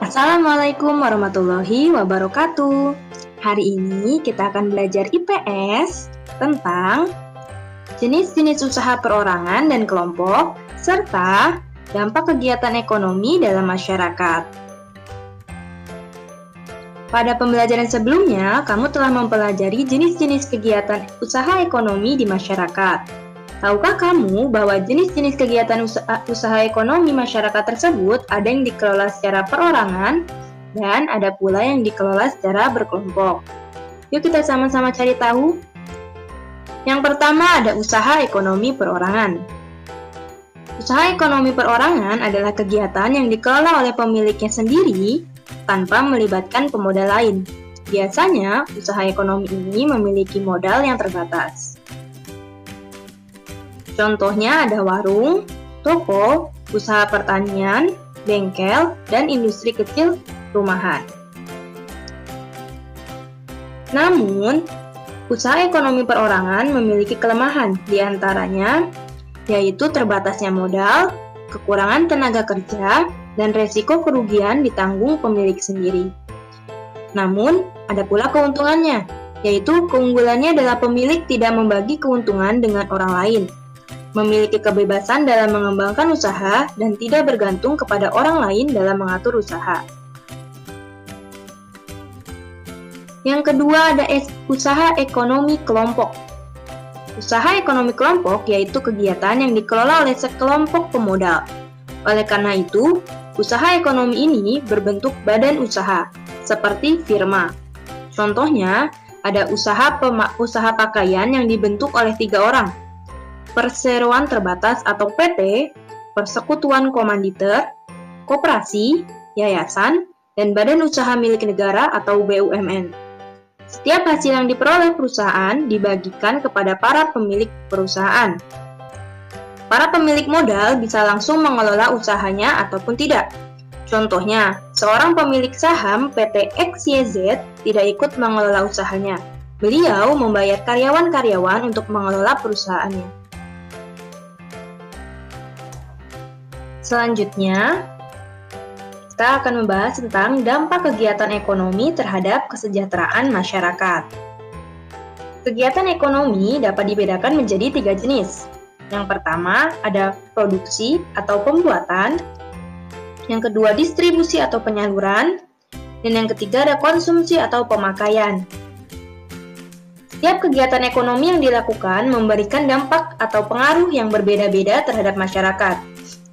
Assalamualaikum warahmatullahi wabarakatuh. Hari ini kita akan belajar IPS tentang jenis-jenis usaha perorangan dan kelompok, serta dampak kegiatan ekonomi dalam masyarakat. Pada pembelajaran sebelumnya, kamu telah mempelajari jenis-jenis kegiatan usaha ekonomi di masyarakat. Tahukah kamu bahwa jenis-jenis kegiatan usaha ekonomi masyarakat tersebut ada yang dikelola secara perorangan dan ada pula yang dikelola secara berkelompok? Yuk kita sama-sama cari tahu. Yang pertama ada usaha ekonomi perorangan. Usaha ekonomi perorangan adalah kegiatan yang dikelola oleh pemiliknya sendiri tanpa melibatkan pemodal lain. Biasanya, usaha ekonomi ini memiliki modal yang terbatas. Contohnya ada warung, toko, usaha pertanian, bengkel, dan industri kecil rumahan. Namun, usaha ekonomi perorangan memiliki kelemahan, diantaranya yaitu terbatasnya modal, kekurangan tenaga kerja, dan resiko kerugian ditanggung pemilik sendiri. Namun, ada pula keuntungannya, yaitu keunggulannya adalah pemilik tidak membagi keuntungan dengan orang lain, memiliki kebebasan dalam mengembangkan usaha dan tidak bergantung kepada orang lain dalam mengatur usaha. Yang kedua ada usaha ekonomi kelompok. Usaha ekonomi kelompok yaitu kegiatan yang dikelola oleh sekelompok pemodal. Oleh karena itu, usaha ekonomi ini berbentuk badan usaha, seperti firma. Contohnya, ada usaha pakaian yang dibentuk oleh 3 orang, perseroan terbatas atau PT, persekutuan komanditer, koperasi, yayasan, dan badan usaha milik negara atau BUMN. Setiap hasil yang diperoleh perusahaan dibagikan kepada para pemilik perusahaan. Para pemilik modal bisa langsung mengelola usahanya ataupun tidak. Contohnya, seorang pemilik saham PT XYZ tidak ikut mengelola usahanya. Beliau membayar karyawan-karyawan untuk mengelola perusahaannya. Selanjutnya, kita akan membahas tentang dampak kegiatan ekonomi terhadap kesejahteraan masyarakat. Kegiatan ekonomi dapat dibedakan menjadi 3 jenis. Yang pertama ada produksi atau pembuatan, yang kedua distribusi atau penyaluran, dan yang ketiga ada konsumsi atau pemakaian. Setiap kegiatan ekonomi yang dilakukan memberikan dampak atau pengaruh yang berbeda-beda terhadap masyarakat.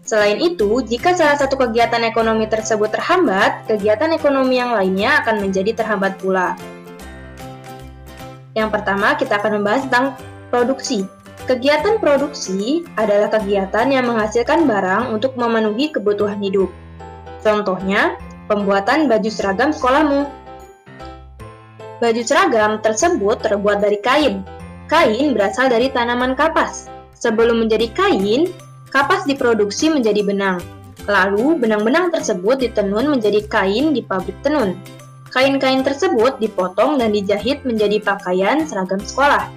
Selain itu, jika salah satu kegiatan ekonomi tersebut terhambat, kegiatan ekonomi yang lainnya akan menjadi terhambat pula. Yang pertama, kita akan membahas tentang produksi. Kegiatan produksi adalah kegiatan yang menghasilkan barang untuk memenuhi kebutuhan hidup. Contohnya, pembuatan baju seragam sekolahmu. Baju seragam tersebut terbuat dari kain. Kain berasal dari tanaman kapas. Sebelum menjadi kain, kapas diproduksi menjadi benang. Lalu, benang-benang tersebut ditenun menjadi kain di pabrik tenun. Kain-kain tersebut dipotong dan dijahit menjadi pakaian seragam sekolah.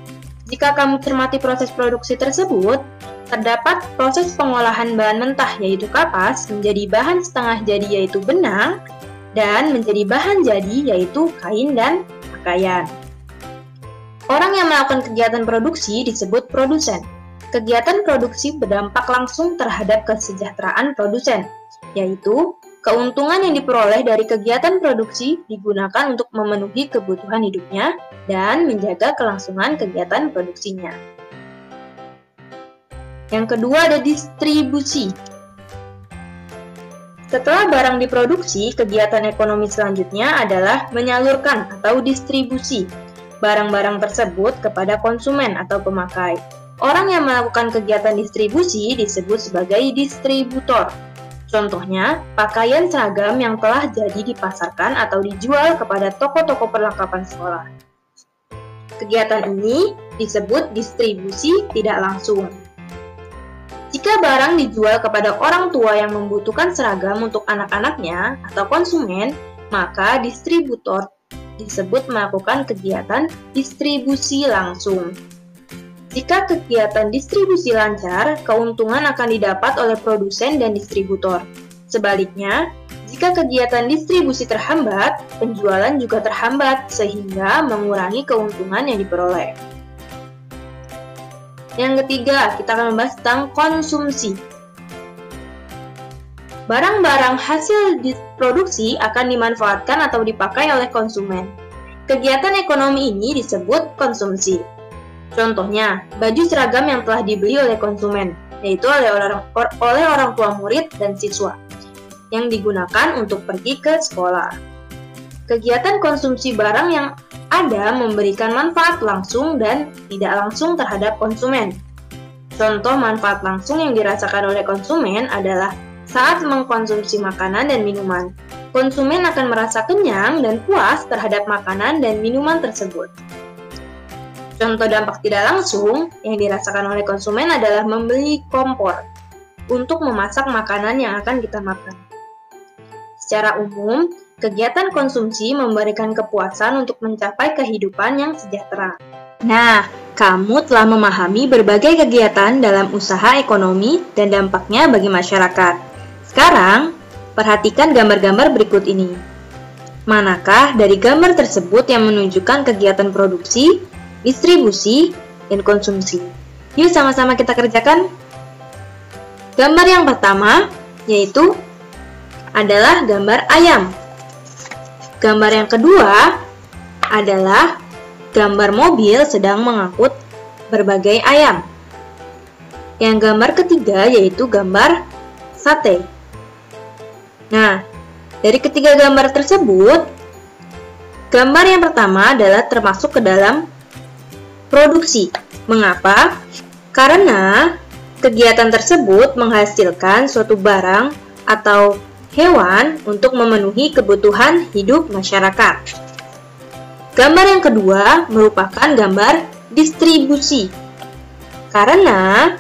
Jika kamu cermati proses produksi tersebut, terdapat proses pengolahan bahan mentah yaitu kapas menjadi bahan setengah jadi yaitu benang, dan menjadi bahan jadi yaitu kain dan pakaian. Orang yang melakukan kegiatan produksi disebut produsen. Kegiatan produksi berdampak langsung terhadap kesejahteraan produsen, yaitu keuntungan yang diperoleh dari kegiatan produksi digunakan untuk memenuhi kebutuhan hidupnya dan menjaga kelangsungan kegiatan produksinya. Yang kedua ada distribusi. Setelah barang diproduksi, kegiatan ekonomi selanjutnya adalah menyalurkan atau distribusi barang-barang tersebut kepada konsumen atau pemakai. Orang yang melakukan kegiatan distribusi disebut sebagai distributor. Contohnya, pakaian seragam yang telah jadi dipasarkan atau dijual kepada toko-toko perlengkapan sekolah. Kegiatan ini disebut distribusi tidak langsung. Jika barang dijual kepada orang tua yang membutuhkan seragam untuk anak-anaknya atau konsumen, maka distributor disebut melakukan kegiatan distribusi langsung. Jika kegiatan distribusi lancar, keuntungan akan didapat oleh produsen dan distributor. Sebaliknya, Jika kegiatan distribusi terhambat, penjualan juga terhambat sehingga mengurangi keuntungan yang diperoleh. Yang ketiga, kita akan membahas tentang konsumsi. Barang-barang hasil produksi akan dimanfaatkan atau dipakai oleh konsumen. Kegiatan ekonomi ini disebut konsumsi. Contohnya, baju seragam yang telah dibeli oleh konsumen, yaitu oleh orang tua murid dan siswa, yang digunakan untuk pergi ke sekolah. Kegiatan konsumsi barang yang ada memberikan manfaat langsung dan tidak langsung terhadap konsumen. Contoh manfaat langsung yang dirasakan oleh konsumen adalah saat mengkonsumsi makanan dan minuman. Konsumen akan merasa kenyang dan puas terhadap makanan dan minuman tersebut. Contoh dampak tidak langsung yang dirasakan oleh konsumen adalah membeli kompor untuk memasak makanan yang akan kita makan. Secara umum, kegiatan konsumsi memberikan kepuasan untuk mencapai kehidupan yang sejahtera. Nah, kamu telah memahami berbagai kegiatan dalam usaha ekonomi dan dampaknya bagi masyarakat. Sekarang, perhatikan gambar-gambar berikut ini. Manakah dari gambar tersebut yang menunjukkan kegiatan produksi, distribusi, dan konsumsi? Yuk sama-sama kita kerjakan. Gambar yang pertama yaitu adalah gambar ayam. Gambar yang kedua adalah gambar mobil sedang mengangkut berbagai ayam. Yang gambar ketiga yaitu gambar sate. Nah, dari ketiga gambar tersebut, gambar yang pertama adalah termasuk ke dalam produksi. Mengapa? Karena kegiatan tersebut menghasilkan suatu barang atau hewan untuk memenuhi kebutuhan hidup masyarakat. Gambar yang kedua merupakan gambar distribusi, karena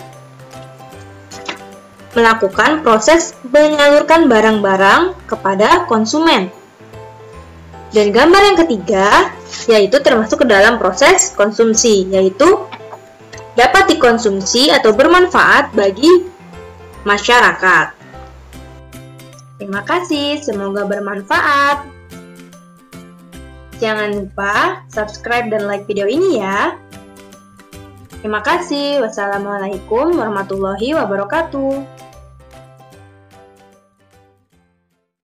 melakukan proses menyalurkan barang-barang kepada konsumen. Dan gambar yang ketiga yaitu termasuk ke dalam proses konsumsi, yaitu dapat dikonsumsi atau bermanfaat bagi masyarakat. Terima kasih, semoga bermanfaat. Jangan lupa subscribe dan like video ini ya. Terima kasih. Wassalamualaikum warahmatullahi wabarakatuh.